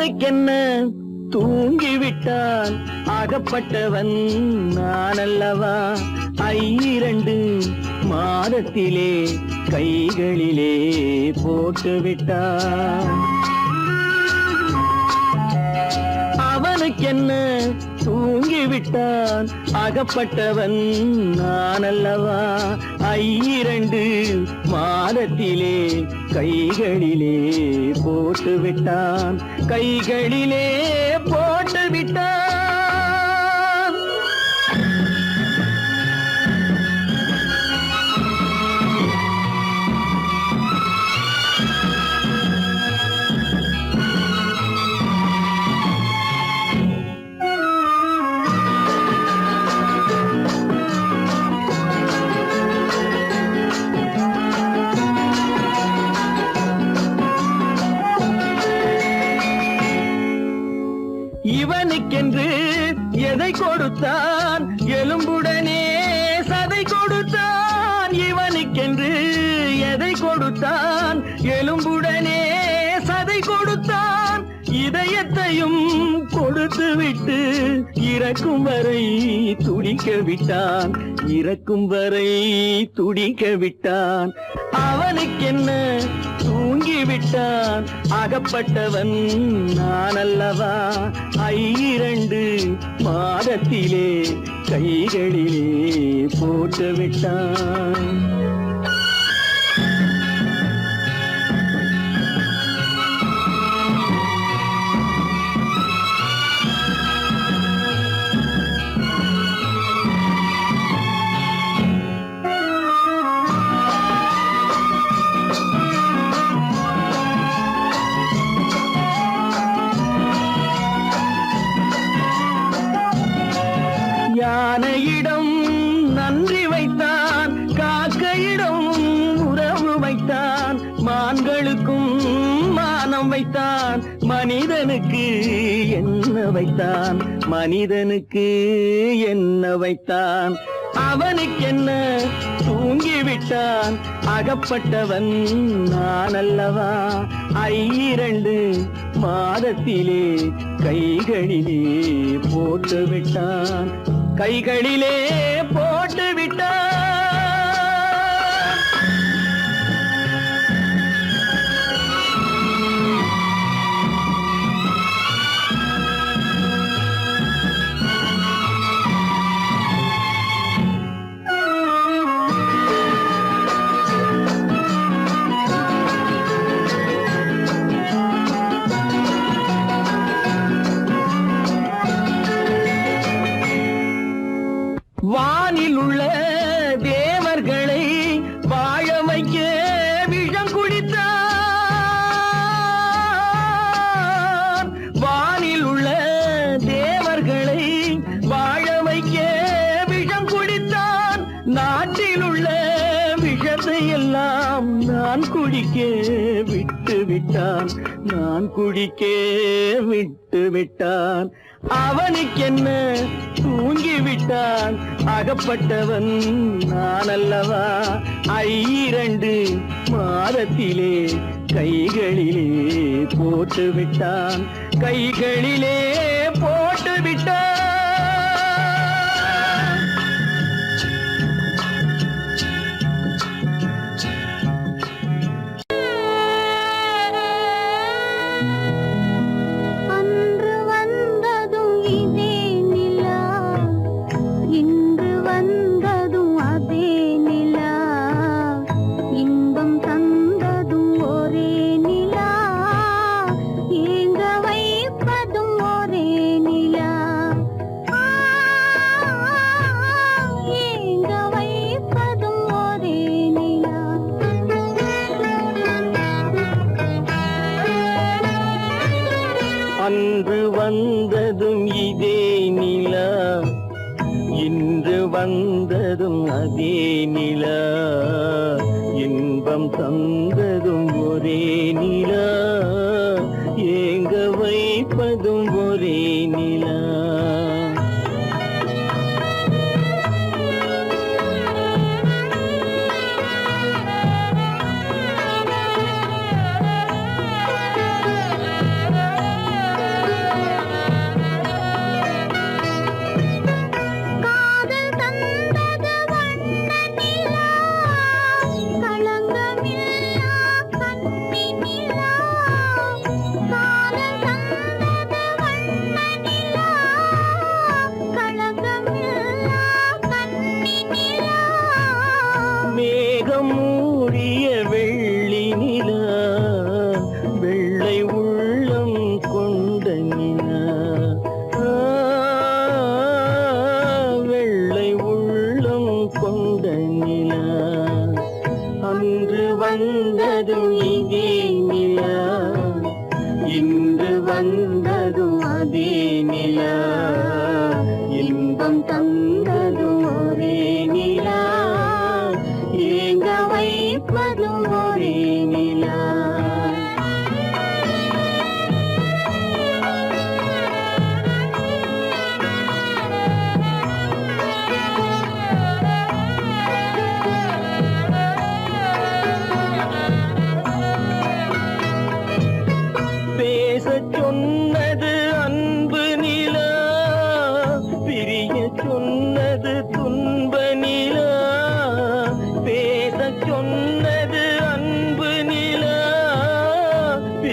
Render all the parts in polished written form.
அவனுக்கென்ன தூங்கிவிட்டான் அகப்பட்டவன் நான் அல்லவா 2 மாதத்திலே கைகளிலே போட்டுவிட்டான் அவனுக்கென்ன தூங்கிவிட்டான் அகப்பட்டவன் நான் அல்லவா 2 மாதத்திலே கைகளிலே போட்டுவிட்டான் கைகளிலே போட்டுவிட்டான் இவனுக்கென்று எதை கொடுத்தான் எலும்புடனே சதை கொடுத்தான் இவனுக்கென்று எதை கொடுத்தான் எலும்புடனே சதை கொடுத்தான் இதயத்தையும் கொடுத்து விட்டு இறக்கும் வரை துடிக்க விட்டான் இறக்கும் வரை துடிக்க விட்டான் அவனுக்கென்ன தூங்கிவிட்டான் அகப்பட்டவன் நான் அல்லவா 2 மாதத்திலே கைகளிலே போட்டுவிட்டான் யானையிடம் நன்றி வைத்தான் காக்கையிடம் உறவு வைத்தான் மான்களுக்கும் மானம் வைத்தான் மனிதனுக்கு என்ன வைத்தான் மனிதனுக்கு என்ன வைத்தான் அவனுக்கென்ன தூங்கிவிட்டான் அகப்பட்டவன் நான் அல்லவா 2 மாதத்திலே கைகளிலே போட்டுவிட்டான் கைகளிலே போட்டுவிட்டான் வானில் உள்ள தேவர்களை வாழ வைக்க விஷம் குடித்தான் வானில் உள்ள தேவர்களை வாழ வைக்க விஷம் குடித்தான் நாட்டில் உள்ள விஷத்தை எல்லாம் நான் குடிக்க விட்டு விட்டான் நான் குடிக்க விட்டு விட்டான் அவனுக்கென்ன தூங்கிவிட்டான் அகப்பட்டவன் நான் அல்லவா 2 மாதத்திலே கைகளிலே போட்டுவிட்டான் கைகளிலே போட்டுவிட்டான் அன்று வந்ததும் இதே நிலா இன்று வந்ததும் அதே நிலா இன்பம் தந்ததும் ஒரே நிலா ஏங்க வைப்பதும் ஒரே நிலா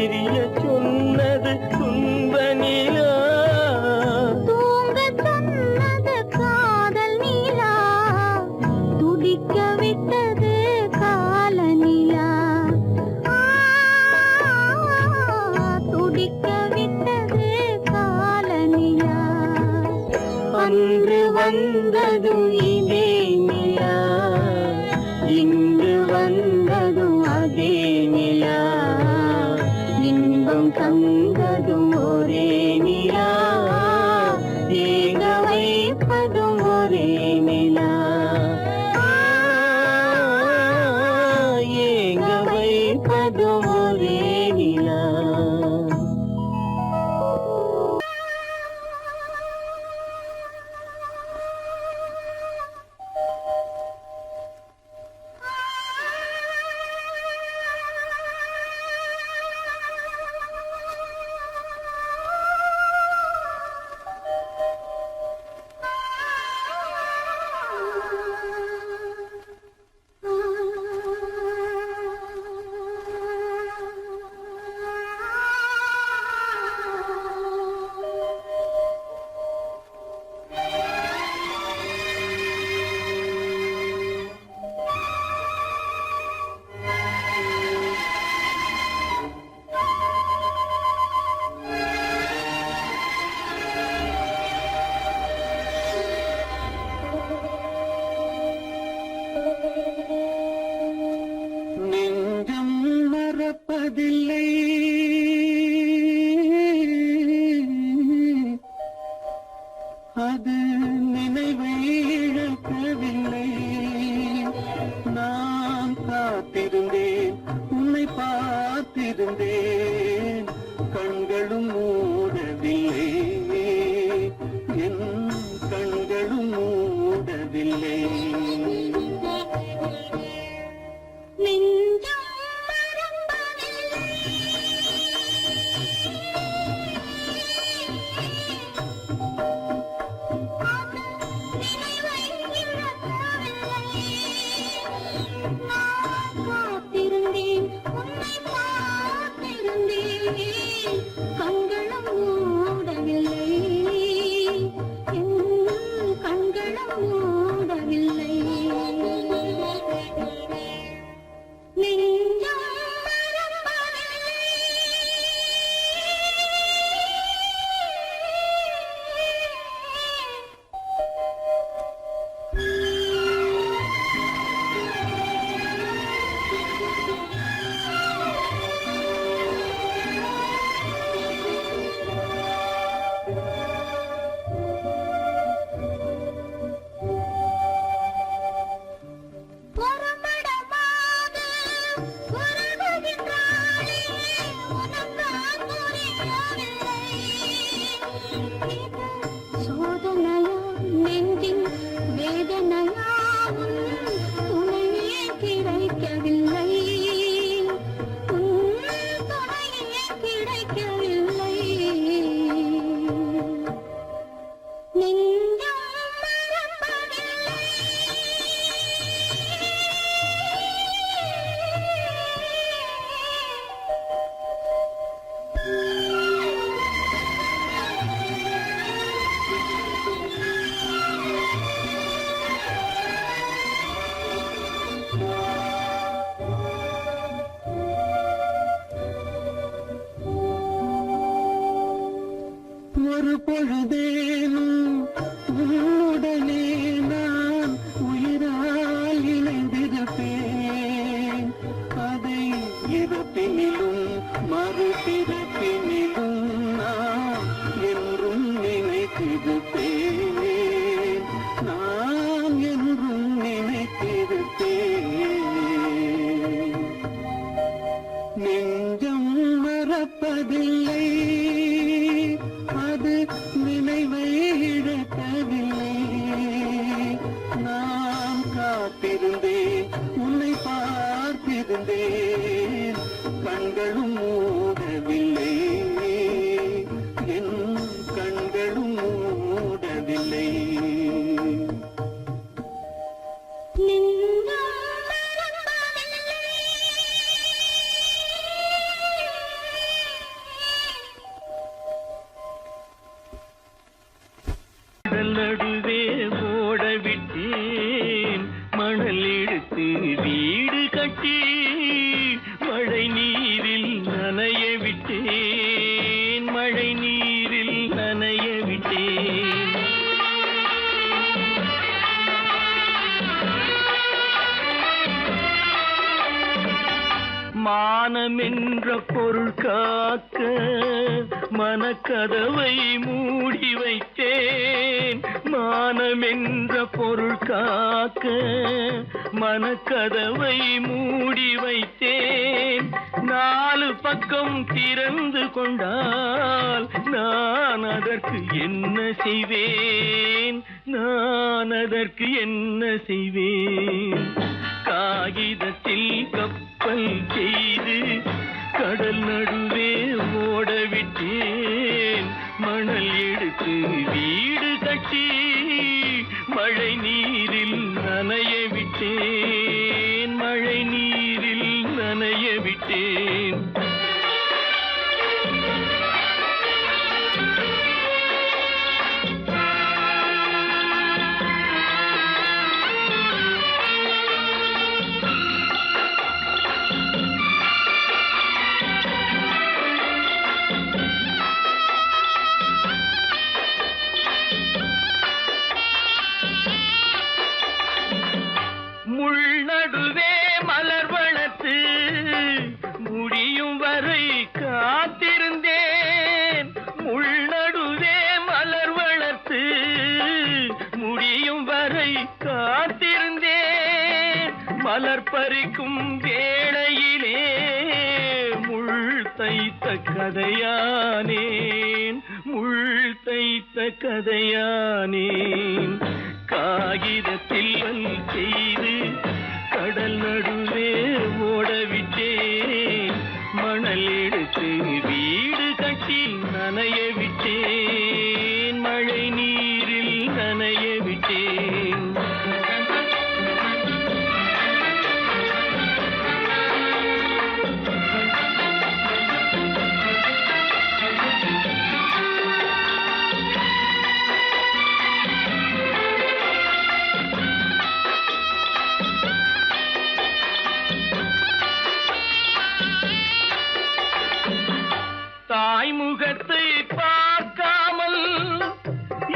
பிரிய சொன்னது துன்ப நிலா, தூங்க சொன்னது காதல் நிலா, துடிக்க விட்டது கால நிலா, துடிக்க விட்டது கால நிலா. அன்று வந்ததும் இதே நிலா, இன்று வந்ததும் அதே நிலா, இன்பம் தந்ததும் ஒரே நிலா, ஏங்க வைப்பதும் ஒரே நிலா, ஏங்க வைப்பதும் ஒரே நிலா. நெஞ்சம் மறப்பதில்லை, அது நினைவை இழக்கவில்லை. நான் காத்திருந்தேன், உன்னை பார்த்திருந்தேன், கண்களும் மூடவில்லை, என் கண்களும் மூடவில்லை. நெஞ்சம் மறப்பதில்லை, அது நினைவை இழக்கவில்லை. நான் காத்திருந்தேன், உன்னை பார்த்திருந்தேன், கண்களும் மூடவில்லை, என் கண்களும் மூடவில்லை. நெஞ்சம் மறப்பதில்லை. புறப்படமாது உறவுகின்றாளே, உனக்கான் புரியவில்லை. இது சோதனையா நெஞ்சின் வேதனையா, உன் துணையே கிடைக்கவில்லை, உன் துணையே கிடைக்கவில்லை. நெஞ்சம் மறப்பதில்லை. ஒரு பொழுதேனும் உன்னுடனே நான் உயிரால் இணைந்திருப்பேன், அதை இறப்பினிலும் மறுபிறப்பினிலும் நான் என்றும் நினைத்திருப்பேன், நான் என்றும் நினைத்திருப்பேன். நெஞ்சம் மறப்பதில்லை, அது நினைவை இழக்கவில்லை. நான் காத்திருந்தேன், உன்னை பார்த்திருந்தேன், கண்களும் மூடவில்லை, என் கண்களும் மூடவில்லை. நெஞ்சம் மறப்பதில்லை. மானமென்ற பொருள் காக்க மனக்கதவை மூடி வைத்தேன். மானமென்ற பொருள் காக்க மனக்கதவை மூடி வைத்தேன். 4 பக்கம் திறந்து கொண்டால் நான் அதற்கு என்ன செய்வேன்? நான் அதற்கு என்ன செய்வேன்? காகிதத்தில் கப்பல் செய்து கடல் நடுவே ஓடவிட்டேன். மணல் எடுத்து வீடு கட்டி மழை நீரில் நனைய விட்டேன். மழை நீரில் நனைய விட்டேன். முள்நடுவே மலர் வளர்த்து முடியும் வரை காத்திருந்தேன். முள்நடுவே மலர் வளர்த்து முடியும் வரை காத்திருந்தேன். மலர் பறிக்கும் வேளையிலே முள் தைத்த கதையானேன். முள் தைத்த கதையானேன். காகிதத்தில் செய்து கடல் நடுவே ஓடவிட்டேன். மணல் எடுத்து வீடு கட்டி நனைய விட்டேன். மழை நீரில் நனைய விட்டேன். தாய் முகத்தை பார்க்காமல்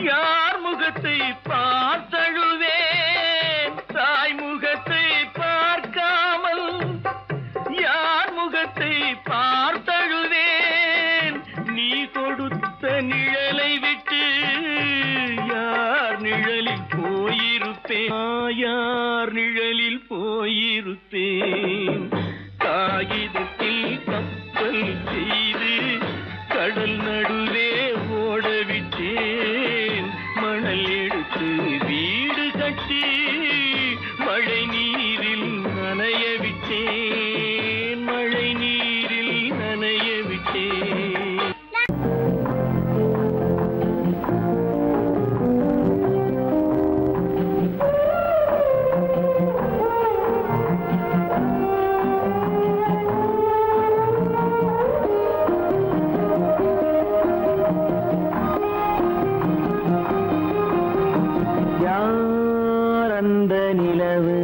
யார் முகத்தை பார்த்தழுவேன். தாய் முகத்தை பார்க்காமல் யார் முகத்தை பார்த்தழுவேன். நீ கொடுத்த நிழலை விட்டு யார் நிழலில் போயிருப்பேன். யார் நிழலில் போயிருப்பேன். காகிதத்தில் கப்பல் செய்து கடல் நடுவே ஓடவிட்டேன். மணல் எடுத்து வீடு கட்டி மழை நீரில் நனைய விட்டேன். மழை நீரில் நனைய விட்டேன். அந்த நிலவு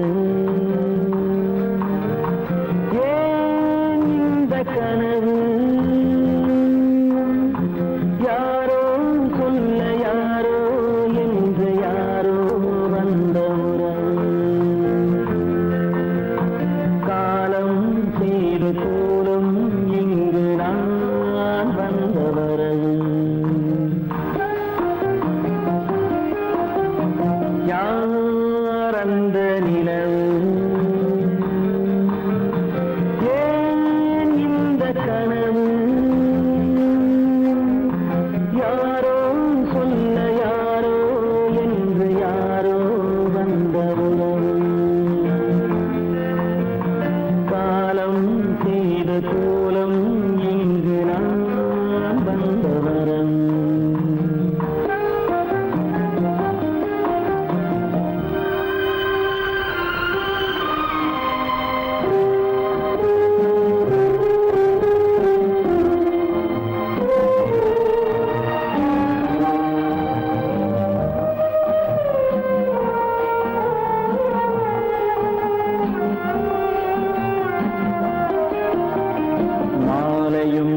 ஏன் இந்த கனவு? யாரோ சொல்ல யாரோ என்று யாரோ வந்த உறவு. காலம் செய்து கூடும் இங்கு நான் வந்த வரவு. அந்த நிலவு ஏன் இந்த கனவு? யாரோ சொல்ல யாரோ என்று யாரோ வந்த உறவு. காலம் செய்த கோலம் இங்கு நான் வந்த வரவு.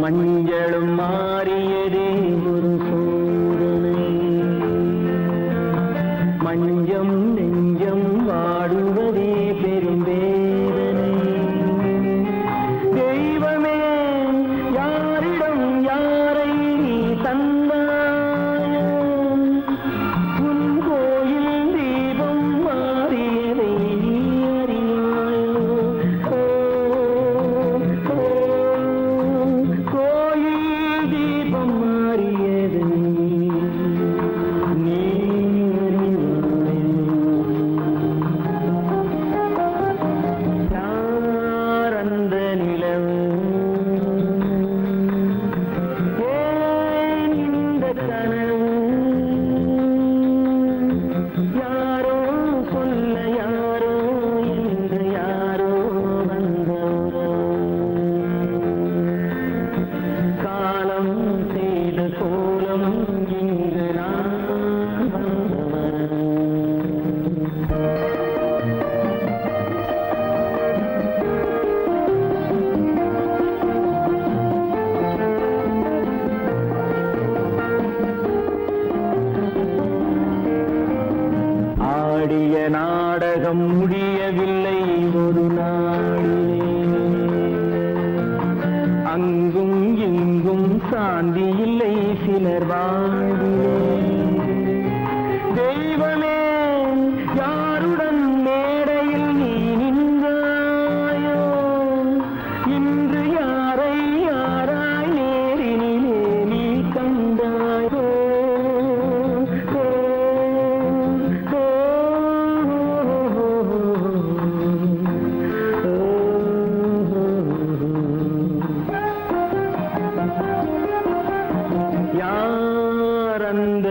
மஞ்சளும் மாறியதே ஒரு சோதனை. மஞ்சம் நெஞ்சம் வாடுவதே பெரும் வேதனை. தெய்வ சாந்தி இல்லை சிலர் வாழ்விலே. தெய்வமே யாருடன் மேடையில் நீ நின்றாயோ, இன்று யாரை யாராய் நேரினிலே நீ கண்டாயோ. ஓ, ஓ, யார் அந்த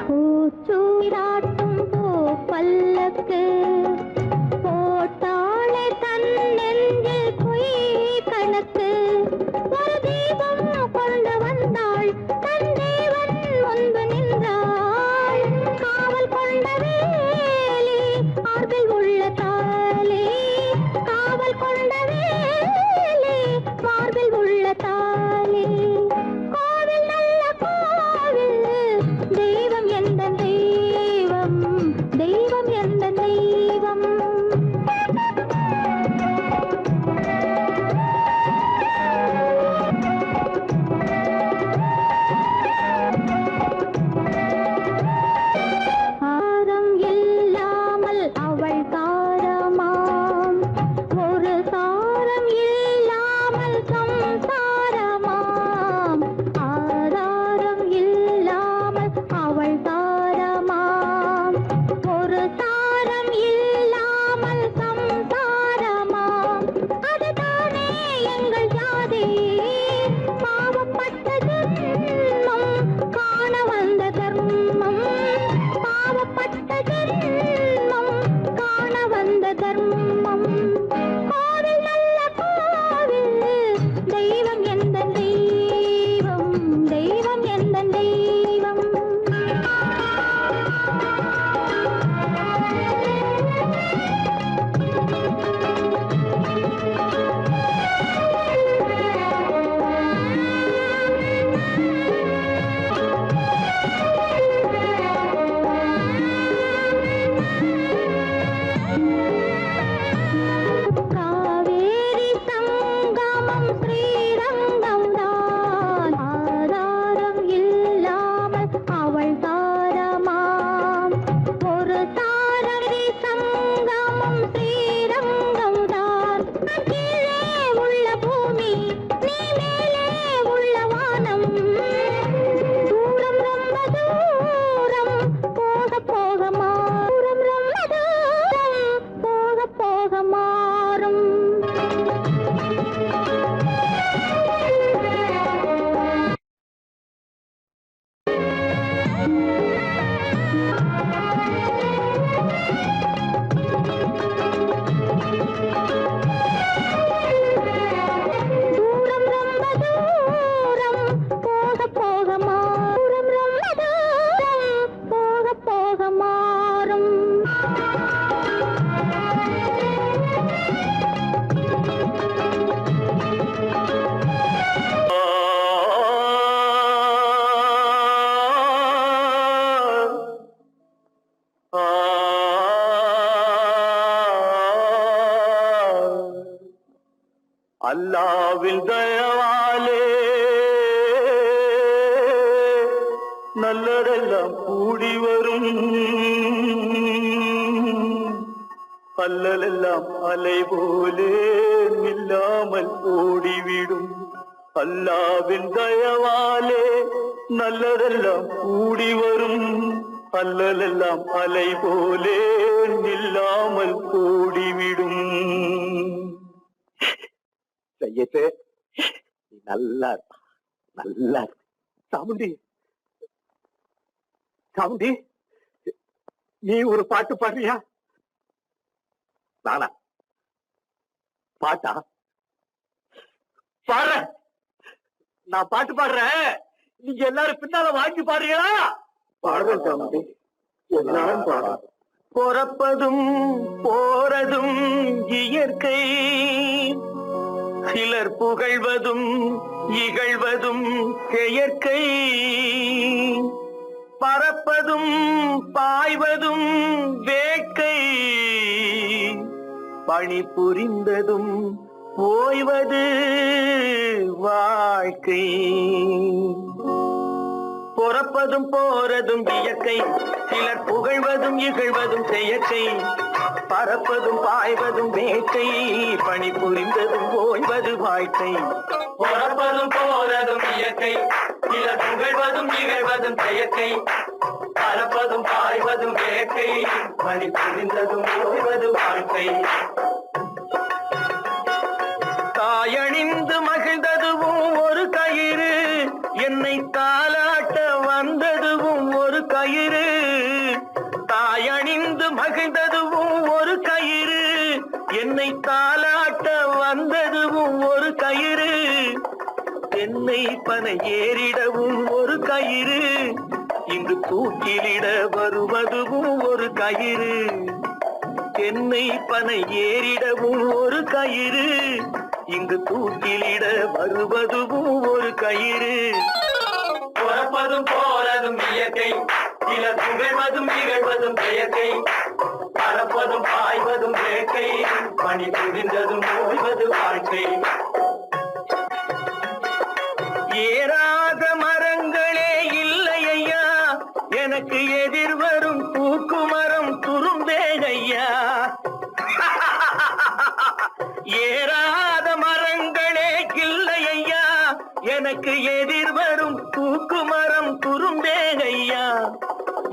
பூச்சூடாட்டும் பூ பல்லக்கு போட்டாளே தன் நெஞ்சில் பொய் கணக்கு ஒரு தீபம் கொண்டு வந்தாள் தன் தேவன் முன்பு நின்றாள் காவல் கொண்ட வேலி மார்பில் உள்ள தாலி காவல் கொண்ட வேலி மார்பில் உள்ள தாலி கோவில் நல்ல கோவில் தெய்வம் எந்த தெய்வம் தெய்வம் எந்த தெய்வம் ஆரம் இல்லாமல் அவள் தாரமாம் ஒரு சாரம் இல்லாமல் சம்சாரமாம் ஆதாரம் இல்லாமல் அவள் தாரமாம் ஒரு சாரம் இல்லாமல் சம்சாரமாம் அதுதானே எங்கள் ஜாதி பாவப்பட்ட ஜென்மம் காண வந்த தர்மம் பாவப்பட்ட ஜென்மம் காண வந்த தர்மம் கோவில் நல்ல கோவில் தெய்வம் எந்த தெய்வம் தெய்வம் எந்த தெய்வம் காவேரி சங்கமம் ஸ்ரீரங்கம் தான் ஆதாரம் இல்லாமல் அவள் தாரமாம் ஒரு தாரரி சங்கமம் ஸ்ரீரங்கம் தான் கீழே உள்ள பூமி நீ மேலே உள்ள வானம் தூரம் ரொம்ப தூரம் போக போக மாறும் ரொம்ப தூரம் போக போக மாறும் தூரம் ரொம்ப தூரம் போக போக மாறும் ரொம்ப தூரம் போக போக மாறும் அல்லாவின் தயவாலே நல்லதெல்லாம் கூடி வரும் அல்லலெல்லாம் அலை போலே நில்லாமல் ஓடிவிடும் அல்லாவின் தயவாலே நல்லதெல்லாம் கூடி வரும் அல்லலெல்லாம் அலை போலே நில்லாமல் ஓடிவிடும். சையத்து நீ நல்லா இருப்பா, நல்லா இருப்ப. சாமுண்டி சாமுண்டி நீ ஒரு பாட்டு பாடுறியா? நானா பாட்டா பாடுற? நான் பாட்டு பாடுறேன், நீங்க எல்லாரும் பின்னால வாங்கி பாடுறீங்களா? பாடுறேன் சாமுண்டி, எல்லாரும் பாடுற. பொறப்பதும் போறதும் இயற்கை, சிலர் புகழ்வதும் இகழ்வதும் செயற்கை, பறப்பதும் பாய்வதும் வேட்கை, பணி புரிந்ததும் ஓய்வது வாழ்க்கை. பொறப்பதும் போறதும் இயற்கை, சிலர் புகழ்வதும் இகழ்வதும் செயற்கை, பறப்பதும் பாய்வதும் வேட்கை, பணி புரிந்ததும் ஓய்வது வாழ்க்கை. பொறப்பதும் போறதும் இயற்கை, சிலர் புகழ்வதும் இகழ்வதும் செயற்கை, பறப்பதும் பாய்வதும் வேட்கை, பணி புரிந்ததும் ஓய்வது வாழ்க்கை. தாயணிந்து மகிழ்ந்ததுவும் ஒரு கயிறு, என்னை தாலாட்ட வந்ததுவும் ஒரு கயிறு, தாயணிந்து மகிழ்ந்ததுவும் ஒரு கயிறு. என்னை தாலாட்ட வந்ததுவும் ஒரு கயிறு, தென்னை பனை ஏறிடவும் ஒரு கயிறு, இங்கு தூக்கிலிட வருவதுவும் ஒரு கயிறு. தென்னை பனை ஏறிடவும் ஒரு கயிறு, இங்கு தூக்கிலிட வருவதுவும் ஒரு கயிறு. பிறப்பதும் போறதும் இயற்கை, சிலர் புகழ்வதும் இகழ்வதும் இயற்கை. பறப்பதும் பாய்வதும் வேட்கை, பணி புரிந்ததும் ஓய்வது வாழ்க்கை. ஏறாத மரங்களே இல்லை ஐயா, எனக்கு எதிர்வரும் தூக்குமரம் துரும்பேகையா. ஏறாத மரங்களே இல்லை ஐயா, எனக்கு எதிர்வரும் தூக்குமரம் துரும்பேகையா.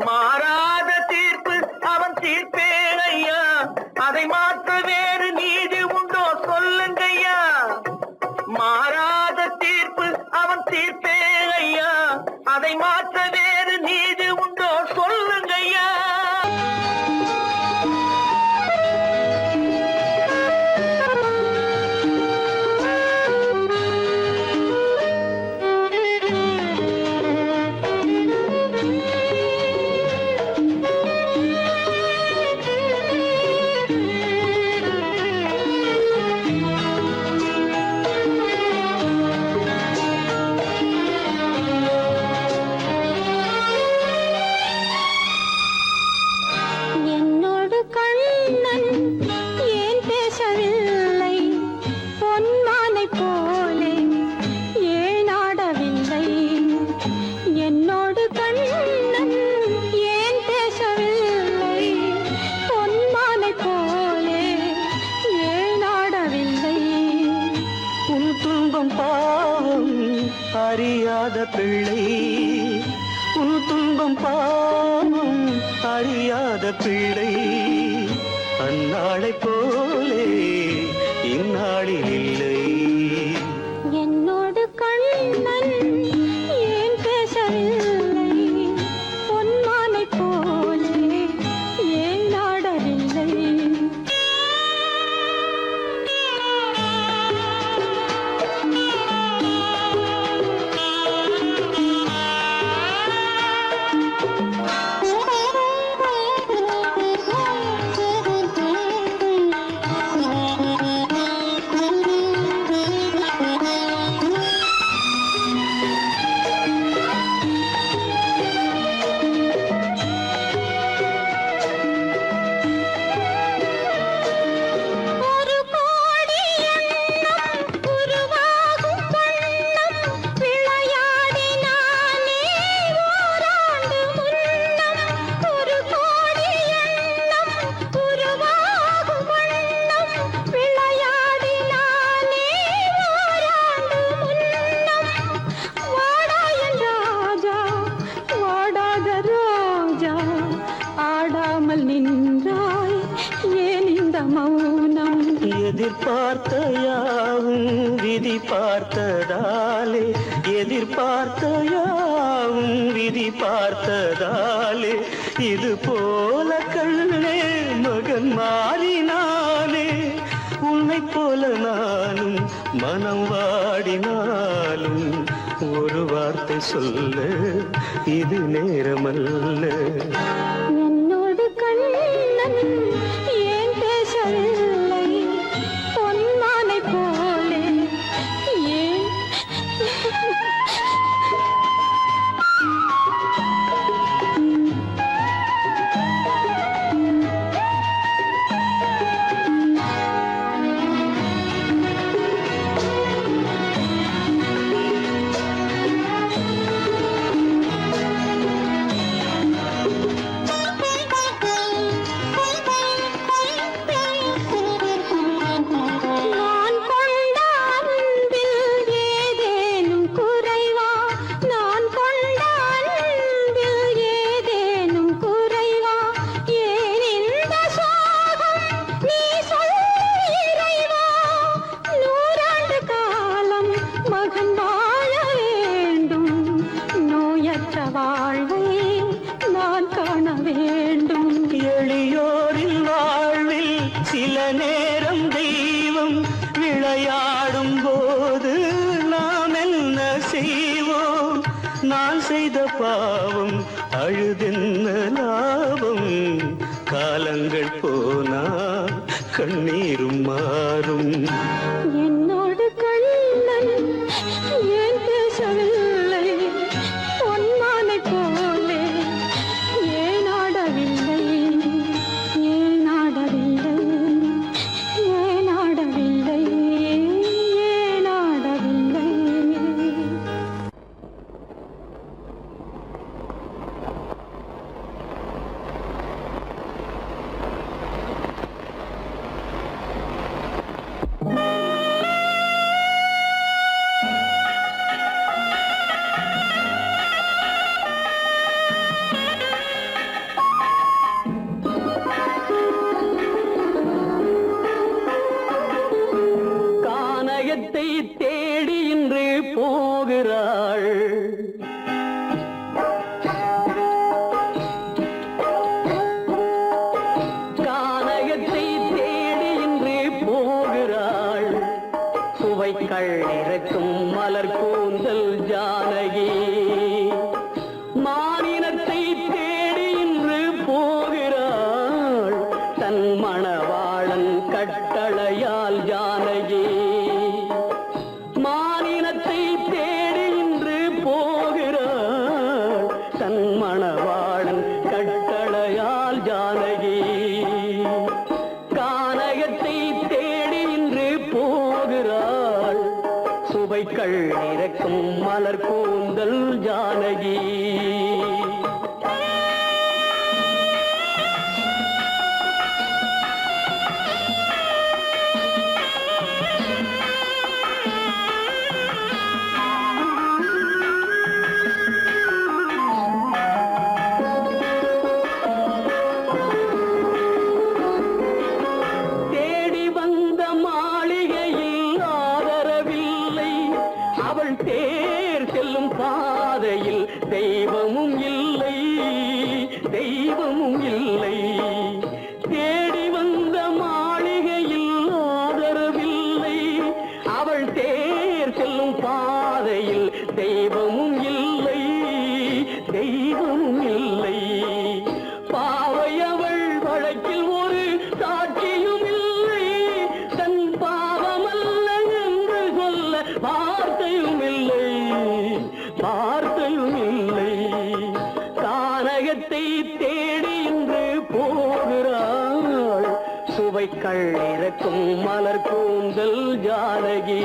மாறாத தீர்ப்பு அவன் தீர்ப்பேனையா, அதை மாற்ற வேறு நீதி உண்டோ சொல்லுங்கய்யா. மாறாத தீர்ப்பு அவன் தீர்ப்பேனையா, அதை மாற்ற வேறு நீதி உண்டோ சொல்லுங்கய்யா. என்னோடு கண்ணன் ஏன் பேசவில்லை, பொன்மானை போலே ஏன் ஆடவில்லை. என்னோடு கண்ணன் ஏன் பேசவில்லை, பொன்மானை போலே ஏன் ஆடவில்லை. உன் துன்பம் பாவம் அறியாத பிள்ளை, உன் துன்பம் பாவம் அறியாத பிள்ளை. அந்நாளை போலே இந்நாளில் இல்லை. என்னோடு கண்ணன் ஏன் பேசவில்லை, பொன்மானை போலே ஏன் ஆடவில்லை. ஒரு கோடி எண்ணம் உருவாகும் வண்ணம் விளையாடினானே ஓராண்டு முன்னம். ஒரு கோடி எண்ணம் உருவாகும் வண்ணம் விளையாடினானே ஓராண்டு முன்னம். வாடா என் ராஜா, வாடாத ராஜா, ஆடாமல் நின்றாய் ஏன் இந்த மௌனம். எதிர்பார்த்த யாவும் விதி பார்த்ததாலே, எதிர்பார்த்த யாவும் விதி பார்த்ததாலே, இது போல கண்ணே மகன் மாறினானே. உன்னை போல நானும் மனம் வாடினாலும் ஒரு வார்த்தை சொல்ல இது நேரமல்ல. என்னோடு கண்ணன் ஏன் பேசவில்லை, பொன்மானை போலே ஏன். பெற்ற வாழ்வை நான் காண வேண்டும். எளியோரின் வாழ்வில் சில நேரம் தெய்வம் விளையாடும் போது நாம் என்ன செய்வோம்? நான் செய்த பாவம் அழுதென்ன லாபம்? காலங்கள் போனா கண்ணீரும் மாறும். என்னோடு கண்ணன் ஏன் பேசவில்லை? பொன்மானை போலே ஏன் ஆடவில்லை? ஏன் ஆடவில்லை? ஏன் ஆடவில்லை? ஏன் ஆடவில்லை? கானகத்தை தேடி இன்று போகிறாள். கானகத்தை தேடி இன்று போகிறாள். சுவைக்கள் இறக்கும் மலர் கூந்தல் ஜானகி. மானினத்தை தேடி இன்று போகிறாள். தன் மணவாளன் கட்டளையால் ஜானகி. மானினத்தை தேடி இன்று போகிறாள். தன் மணவாளன் கட்டளையால் ஜானகி. கானகத்தை தேடி இன்று போகிறாள். சுவைக்கள் இறக்கும் மலர் கூந்தல் ஜானகி. தேடி வந்த மாளிகையில் ஆதரவில்லை. அவள் தேர் செல்லும் பாதையில் தெய்வமும் இல்லை. தெய்வமும் இல்லை. தேடி வந்த மாளிகையில் ஆதரவில்லை. அவள் தேர் செல்லும் பாதையில் தெய்வமும் இல்லை. தெய்வமும் இல்லை. பாவை அவள் வழக்கில் ஒரு சாட்சியும் இல்லை. தன் பாவமல்ல என்று சொல்ல வார்த்தையும் இல்லை. வார்த்தையும் இல்லை. கானகத்தை தேடி இன்று போகிறாள். சுவைக்கள் இறக்கும் மலர் கூந்தல் ஜானகி.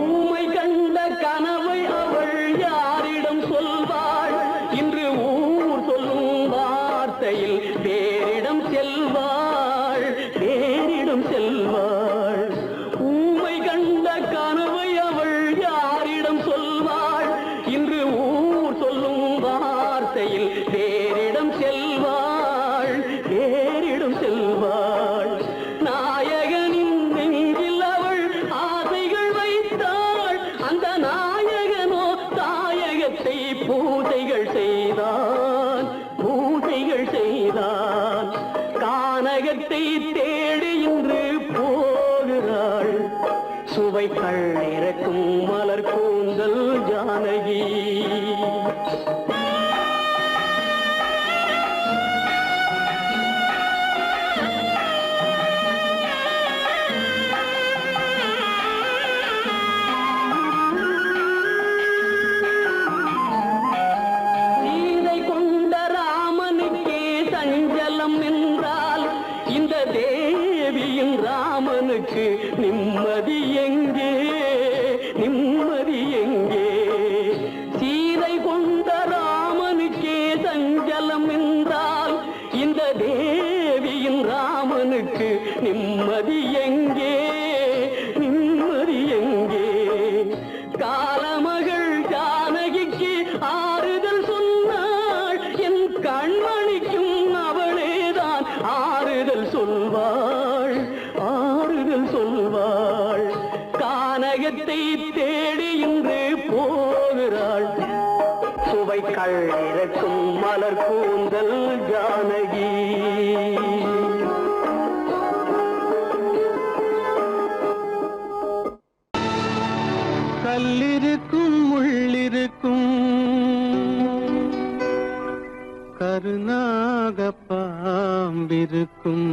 ஊமை கண்ட கனவை அவள் யாரிடம் சொல்வாள்? இன்று ஊர் சொல்லும் வார்த்தையில் வேறிடம் செல்வாள். வேறிடம் செல்வாள். ஊமை கண்ட கனவை அவள் யாரிடம் சொல்வாள்? இன்று ஊர் சொல்லும் வார்த்தையில் வேறிடம் செல்வாள். வேறிடம் செல்வாள். நாயகனின் நெஞ்சில் அவள் ஆசைகள் வைத்தாள். அந்த நாயகனோ தாயகத்தை பூசைகள் செய்தான். பூசைகள் செய்தான். கானகத்தை தேடி இன்று போகிறாள். சுவைக்கள் இறக்கும் மலர் கூந்தல் ஜானகி. சீதை கொண்ட ராமனுக்கே சஞ்சலம் என்றால் இந்த தேவியின் ராமனுக்கு நிம்மதி எங்கே? நிம்மதி எங்கே? சீதை கொண்ட ராமனுக்கே சஞ்சலம் என்றால் இந்த தேவியின் ராமனுக்கு நிம்மதி எங்கே? பாக்கியத்தை தேடி இன்று போகிறாள் சுவை கள்ளிறக்கும் மலர் கூந்தல் ஜானகி. கல்லிருக்கும் முள்ளிருக்கும் கருநாக பாம்பிருக்கும்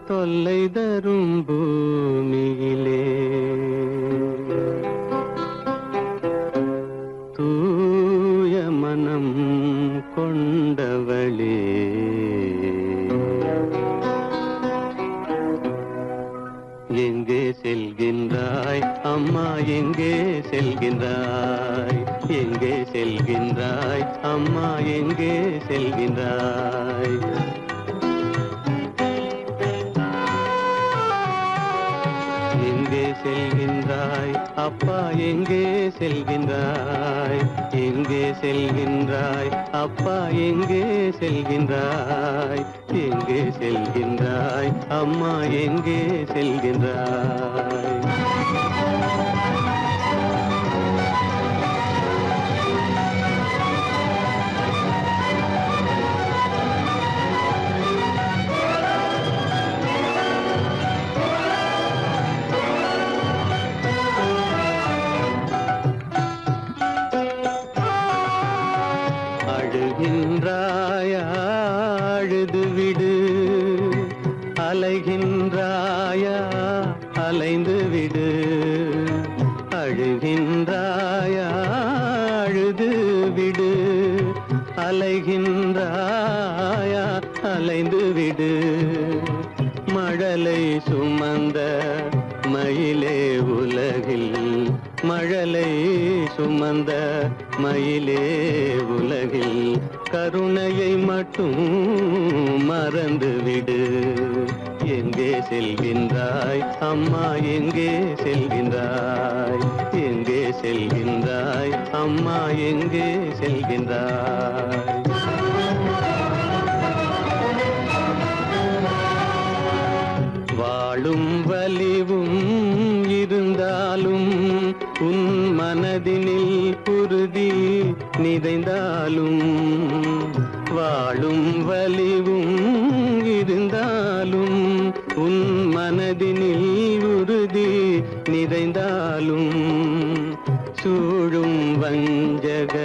தொல்லை தரும் பூமியிலே தூய மனம் கொண்டவளே எங்கே செல்கின்றாய் அம்மா எங்கே செல்கின்றாய் எங்கே செல்கின்றாய் அம்மா எங்கே செல்கின்றாய் எங்கே செல்கின்றாய் அப்பா எங்கே செல்கின்றாய் எங்கே செல்கின்றாய் அப்பா எங்கே செல்கின்றாய் எங்கே செல்கின்றாய் அம்மா எங்கே செல்கின்றாய். அழுகின்றாயா அழுது விடு அலைகின்றாயா அலைந்து விடு அழுகின்றாயா அழுது விடு அலைகின்றாயா அலைந்து விடு மழலை சுமந்த மயிலே உலகில் மழலை சுமந்த மயிலே உலகில் கருணையை மட்டும் மறந்துவிடு. எங்கே செல்கின்றாய் அம்மா எங்கே செல்கின்றாய் எங்கே செல்கின்றாய் அம்மா எங்கே செல்கின்றாய். வாழும் வலிவும் இருந்தாலும் உன் மனதினில் உறுதி நிறைந்தாலும் வாழும் வலிவும் இருந்தாலும் உன் மனதினில் உறுதி நிறைந்தாலும் சூழும் வஞ்சக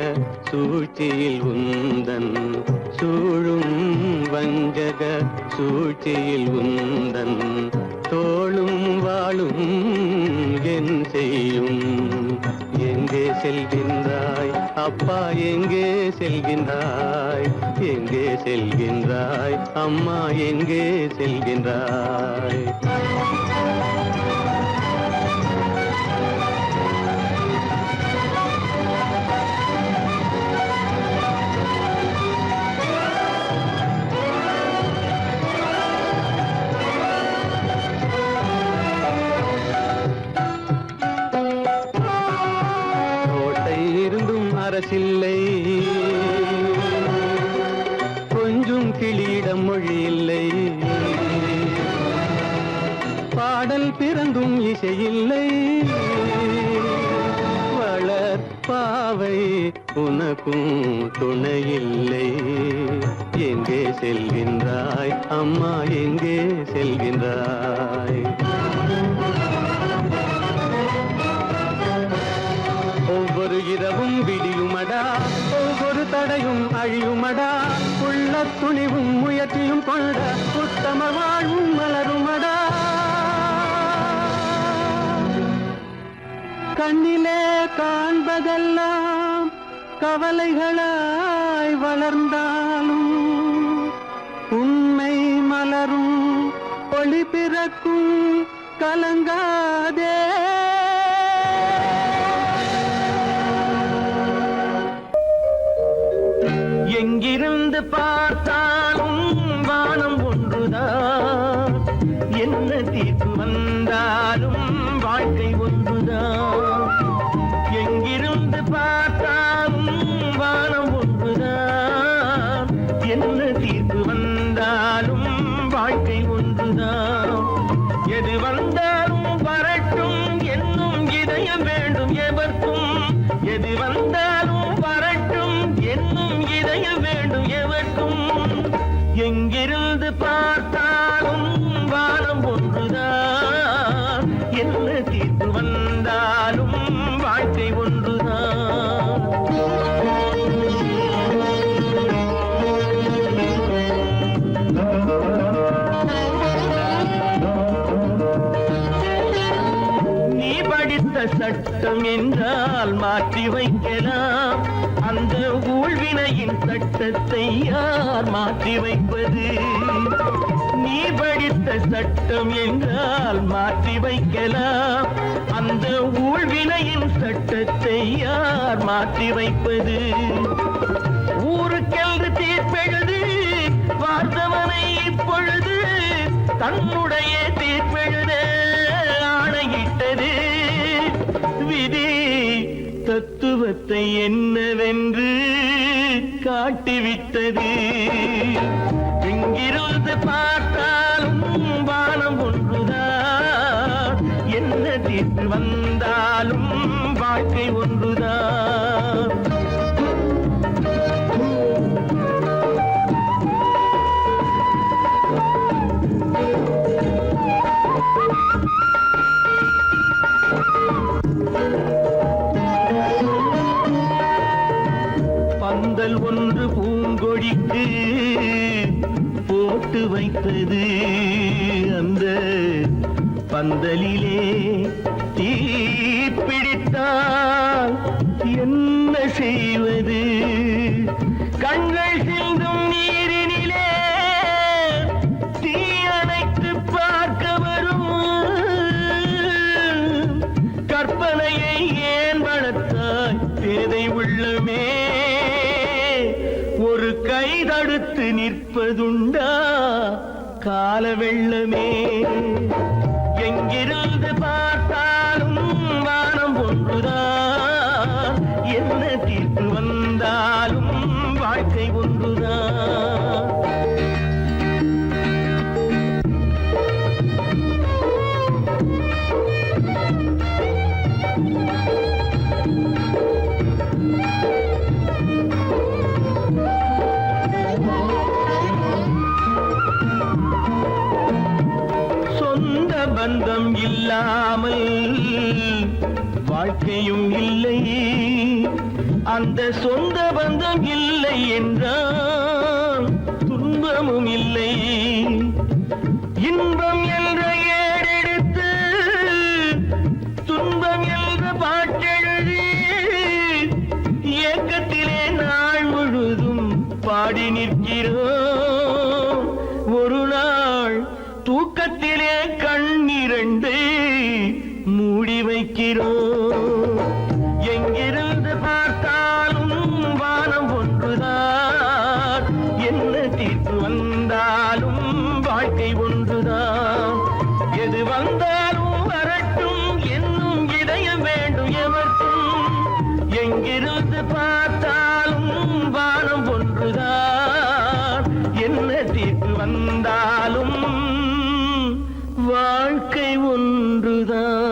சூழ்ச்சியில் உந்தன் சூழும் வஞ்சக சூழ்ச்சியில் உந்தன் தோளும் வாழும் என் செய்யும். எங்கே செல்கின்றாய் அப்பா எங்கே செல்கின்றாய் எங்கே செல்கின்றாய் அம்மா எங்கே செல்கின்றாய். அரசில்லை கொஞ்சம் கிளியிடம் மொழி இல்லை பாடல் பிறந்தும் இசையில்லை வளர்ப்பாவை உனக்கும் துணையில்லை. எங்கே செல்கின்றாய் அம்மா எங்கே செல்கின்றாய். ஒவ்வொரு இரவும் விடியுமடா ஒவ்வொரு தடையும் அழியுமடா உள்ள துணிவும் முயற்சியும் கொண்ட உத்தம வாழ்வும் மலருமடா. கண்ணிலே காண்பதெல்லாம் கவலைகளாய் வளர்ந்தாலும் உண்மை மலரும் ஒளி பிறக்கும் கலங்காதே. எங்கிருந்து பார்த்தாலும் வானம் ஒன்றுதான் என்ன தீர்ப்பு வந்தாலும் வாழ்க்கை ஒன்றுதான். எங்கிருந்து பார்த்தாலும் வானம் ஒன்றுதான் என்ன தீர்ப்பு வந்தாலும் வாழ்க்கை ஒன்றுதான். எது வந்தாலும் எவர்க்கும் எது வந்தாலும் வரட்டும் என்னும் இதயம் வேண்டும் எவர்க்கும் எங்கிருந்து பார்த்தாலும் வானம் ஒன்றுதான் என்ன தீர்ப்பு வந்தாலும் வாழ்க்கை ஒன்றுதான் நீ படித்த சட்டம் என்றால் மாற்றி வைக்கலாம் அந்த ஊழ்வினையின் சட்டத்தை யார் மாற்றி வைப்பது நீ படித்த சட்டம் என்றால் மாற்றி வைக்கலாம் அந்த ஊழ்வினையின் சட்டத்தை யார் மாற்றி வைப்பது ஊருக்கென்று தீர்ப்பெழுது பார்த்தவனை இப்பொழுது தன்னுடைய தீர்ப்பெழுத ஆணையிட்டது விதி தத்துவத்தை என்னவென்று காட்டிவிட்டது எங்கிருந்து பார்த்தாலும் வானம் ஒன்றுதான் என்ன தீர்ப்பு வந்தாலும் வாழ்க்கை ஒன்றுதான் பந்தல் ஒன்று பூங்கொடிக்கு போட்டு வைத்தது அந்த பந்தலிலே தீ பிடித்தால் என்ன செய்வது கண்கள் சிந்தும் நீரினிலே தீ அணைத்து பார்க்க வரும் கற்பனையை ஏன் வளர்த்தாய் பேதை உள்ளமே ஒரு கை தடுத்து நிற்பதுண்டா கால வெள்ளமே எங்கிருந்து பார்த்தாலும் வானம் ஒன்றுதான் என்ன தீர்ப்பு வந்தாலும் வாழ்க்கை ஒன்றுதான் சொந்த பந்தம் இல்லாமல் வாழ்க்கையும் இல்லை அந்த சொந்த பந்தம் இல்லை என்றால் துன்பமும் இல்லை இன்பம் என்ற ஏடெடுத்து துன்பம் என்ற பாட்டெழுதி ஏக்கத்திலே நாள் முழுதும் பாடி நிற்கிறோம் ஒரு நாள் தூக்கத்திலே கண்ணிரண்டு மூடி வைக்கிறோம் எங்கிருந்து பார்த்தாலும் வானம் ஒன்றுதான் என்ன தீர்ப்பு வந்தாலும் வாழ்க்கை ஒன்றுதான் எது வந்தாலும் வரட்டும் என்னும் இதயம் வேண்டும் எவர்க்கும் எங்கிருந்து பார்த்தாலும் வானம் ஒன்றுதான் என்ன தீர்ப்பு வந்தாலும் வாழ்க்கை ஒன்றுதான்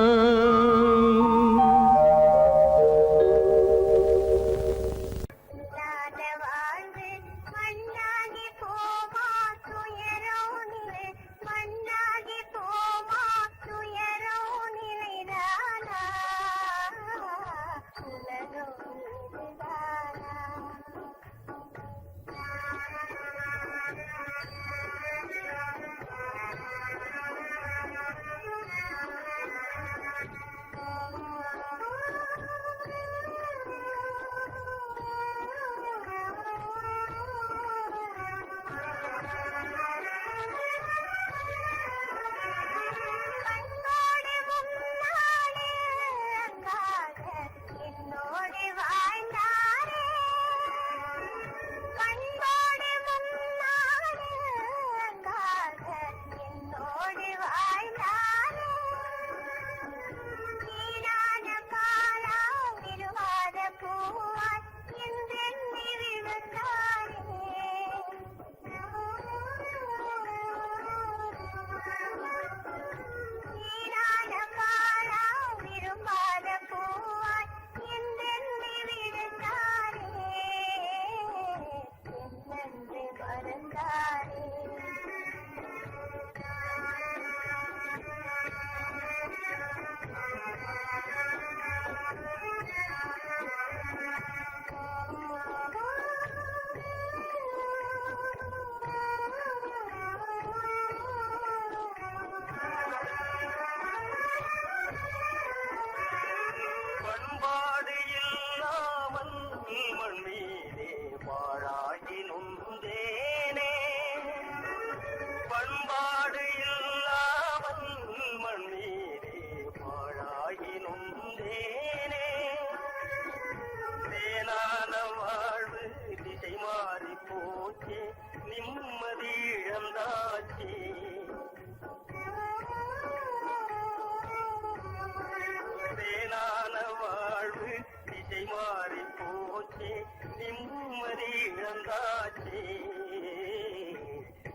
வந்தாச்சே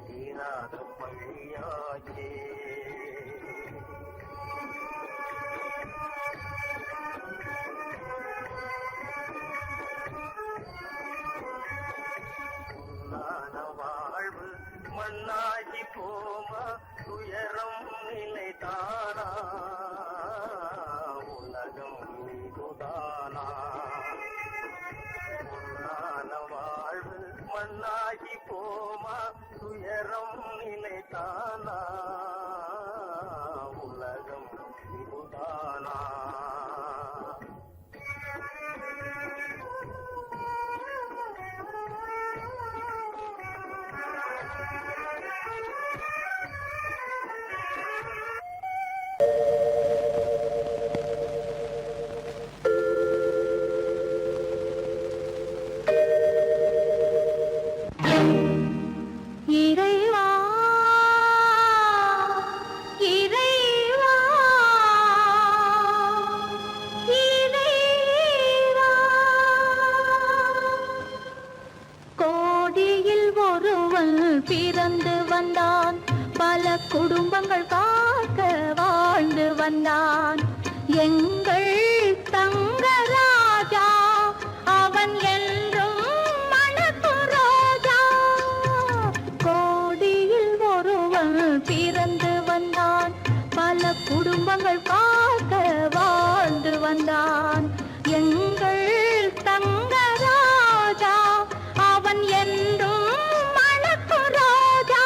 தீராத பழியாச்சே வாழ்வு மண்ணாகி போமா துயரம் நிலைதானா உலகம் இதுதானா பொன்னான வாழ்வு மண்ணாகி போமா துயரம் நிலைதானா உலகம் இதுதானா இறைவா இறைவா இறைவா கோடியில் ஒருவன் பிறந்து வந்தான் பல குடும்பங்கள் காக்க வாழ்ந்து வந்தான் எங்கள் தங்கராஜா அவன் என்றும் மணக்கு ரோஜா கோடியில் ஒருவன் பிறந்து வந்தான் பல குடும்பங்கள் காக்க வாழ்ந்து வந்தான் எங்கள் தங்கராஜா அவன் என்றும் மணக்கு ரோஜா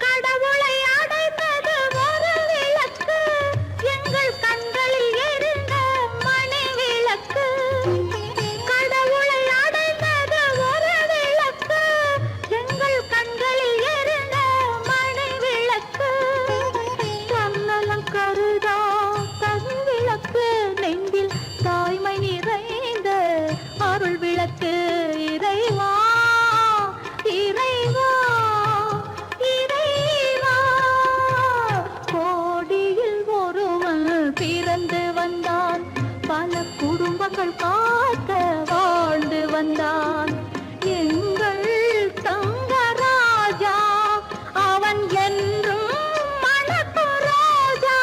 கடவுளை அடைந்தது ஒரு விளக்கு எங்கள் கண்களில் எரிந்த மணி விளக்கு கடவுளை அடைந்தது ஒரு விளக்கு எங்கள் கண்களில் எரிந்த மணி விளக்கு தன்னலம் கருதா தன் விளக்கு நெஞ்சில் தாய்மை நிறைந்த அருள் விளக்கு இறைவா இறைவா இறைவா கோடியில் ஒருவன் பிறந்து வந்தான் பல குடும்பங்கள் காக்க வாழ்ந்து வந்தான் எங்கள் தங்கராஜா அவன் என்றும் மணக்கு ரோஜா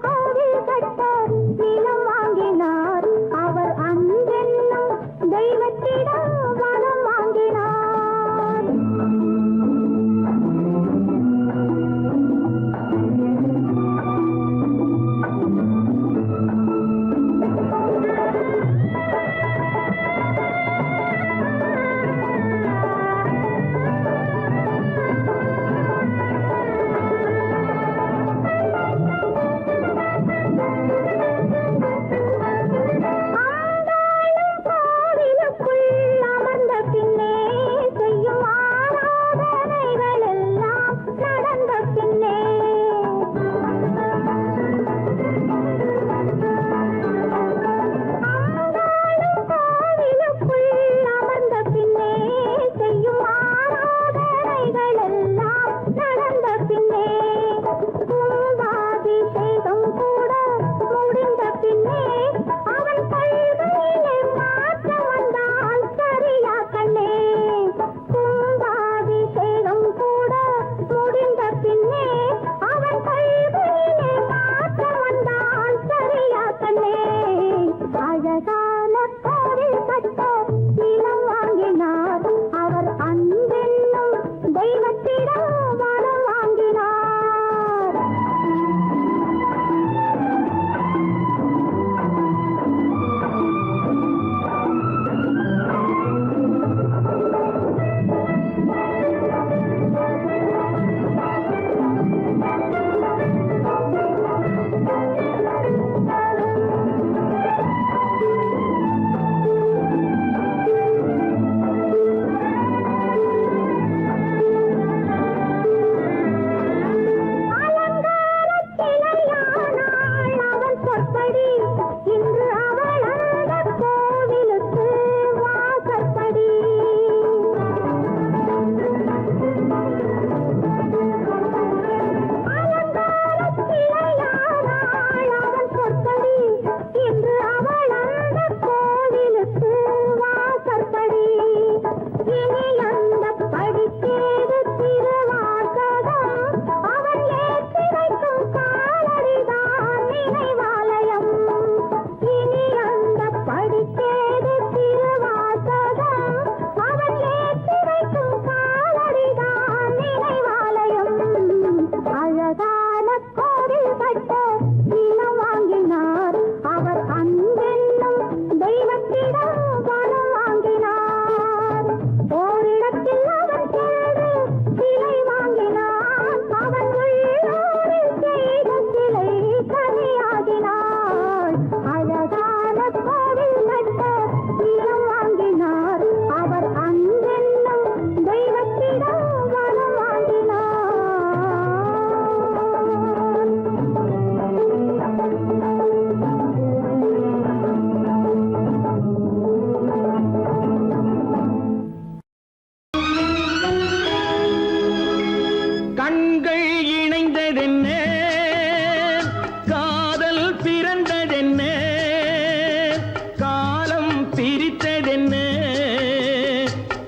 கோவில் கட்ட நிலம் வாங்கினார். அவர் அன்பென்னும் தெய்வத்திடம் வரம் வாங்கினார்.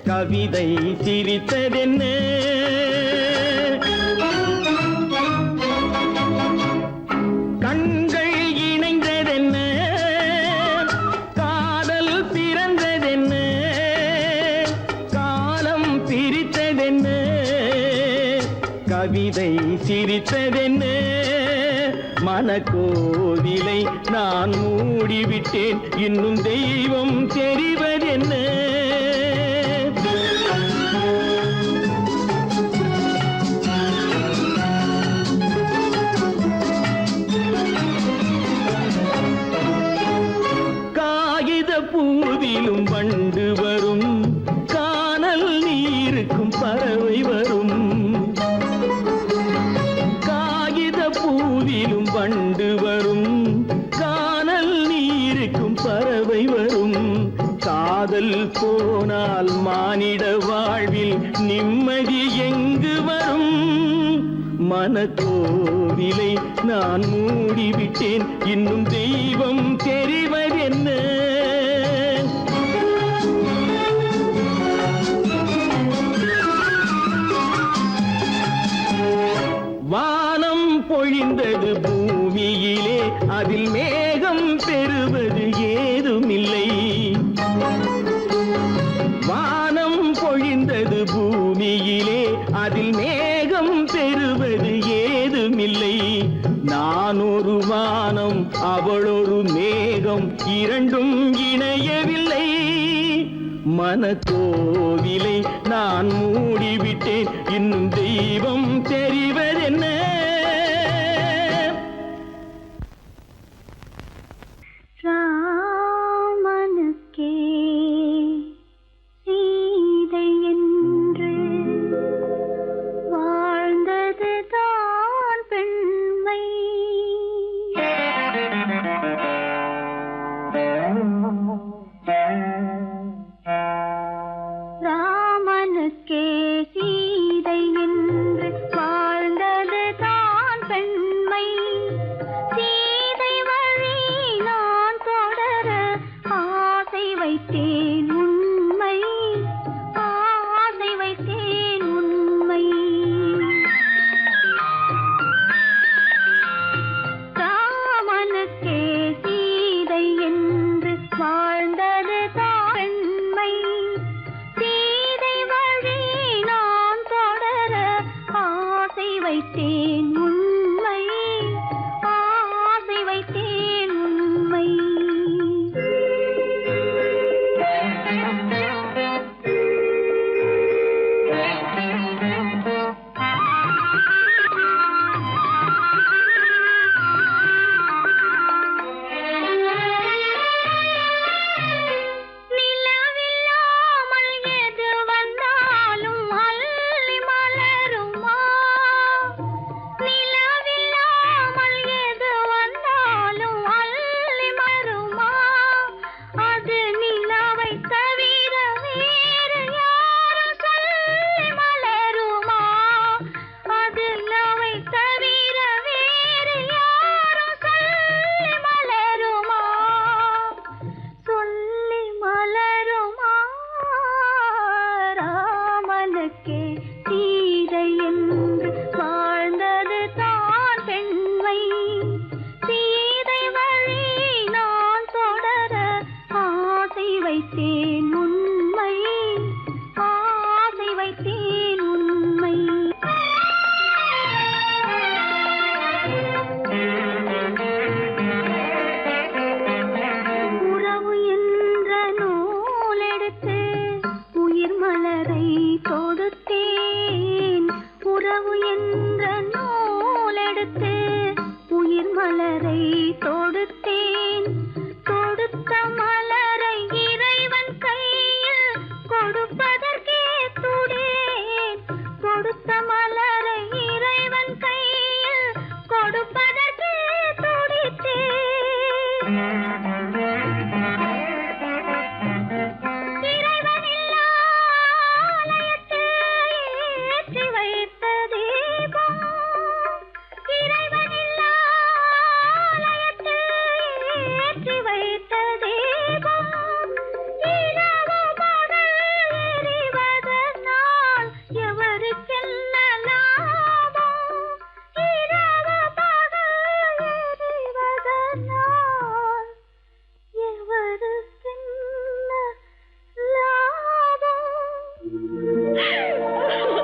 கவிதை சிரித்ததென்ன கண்கள் இணைந்ததென்ன காதல் பிறந்ததென்ன காலம் பிரித்ததென்ன கவிதை சிரித்ததென்ன மனக்கோவிலை நான் மூடிவிட்டேன் இன்னும் தெய்வம் தெரிவதென்ன பூவிலும் வண்டு வரும் கானல் நீருக்கும் பறவை வரும் காகித பூவிலும் வண்டு வரும் கானல் நீருக்கும் பறவை வரும் காதல் போனால் மானிட வாழ்வில் நிம்மதி எங்கு வரும் மனக்கோவிலை நான் மூடிவிட்டேன் இன்னும் தெய்வம் தெரிவதென்ன வானம் பொழிந்தது பூமி அதில் மேகம் பெறுவது ஏதுமில்லை. வானம் பொழிந்தது பூமியிலே, அதில் மேகம் பெறுவது ஏதுமில்லை. நான் ஒரு வானம், அவளொரு மேகம், இரண்டும் இணையவில்லை. மனக்கோவிலை நான் மூடிவிட்டேன், இன்னும் தெய்வம் தெரிவதென்ன? ராமனுக்கே சீதை என்று வாழ்ந்ததுதான் பெண்மை. ராமனுக்கே சீதை என்று வாழ்ந்ததுதான் பெண்மை. சீதை வழி நான் தொடர ஆசை வைத்தேன் உண்மை, ஆசை வைத்தேன் உண்மை. ராமனுக்கே சீதை என்று வாழ்ந்ததுதான் பெண்மை. சீதை வழி நான் தொடர ஆசை வைத்தேன் உண்மை, ஆசை வைத்தேன் உண்மை. நிலவில்லாமல் எது வந்தாலும் அள்ளி மலருமா? நிலவில்லாமல் எது வந்தாலும் அள்ளி மலருமா? அது நிலவை தவிர வேறு யாரும் சொல்லி மலருமா? அது நிலவை தவிர வேறு யாரும் சொல்லி மலருமா? சொல்லி மலருமா? ராமனுக்கே சீதை என்று வாழ்ந்தது தான் பெண்மை. சீதை வழி நான் தொடர ஆசை வைத்தேன் உண்மை, ஆசை வைத்தேன் உண்மை. உறவு என்ற நூலெடுத்து உயிர் மலரை தொடுத்தேன். உறவு என்ற நூலெடுத்து உயிர் மலரை தொடுத்தேன்.